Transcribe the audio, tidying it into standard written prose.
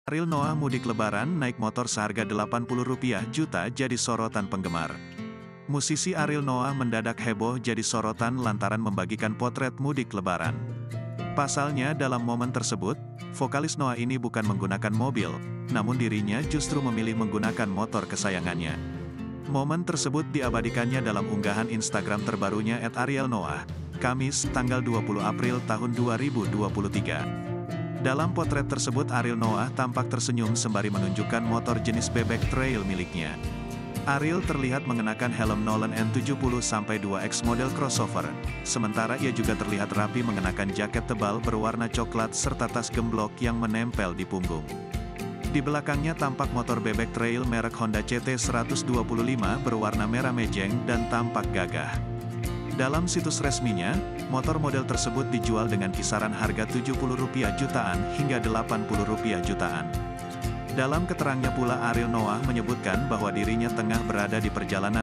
Ariel Noah mudik lebaran naik motor seharga Rp80 juta jadi sorotan penggemar. Musisi Ariel Noah mendadak heboh jadi sorotan lantaran membagikan potret mudik lebaran. Pasalnya dalam momen tersebut, vokalis Noah ini bukan menggunakan mobil, namun dirinya justru memilih menggunakan motor kesayangannya. Momen tersebut diabadikannya dalam unggahan Instagram terbarunya @arielnoah, Kamis, tanggal 20 April tahun 2023. Dalam potret tersebut Ariel Noah tampak tersenyum sembari menunjukkan motor jenis bebek trail miliknya. Ariel terlihat mengenakan helm Nolan N70-2X model crossover, sementara ia juga terlihat rapi mengenakan jaket tebal berwarna coklat serta tas gemblok yang menempel di punggung. Di belakangnya tampak motor bebek trail merek Honda CT125 berwarna merah mejeng dan tampak gagah. Dalam situs resminya, motor model tersebut dijual dengan kisaran harga Rp70 jutaan hingga Rp80 jutaan. Dalam keterangannya pula Ariel Noah menyebutkan bahwa dirinya tengah berada di perjalanan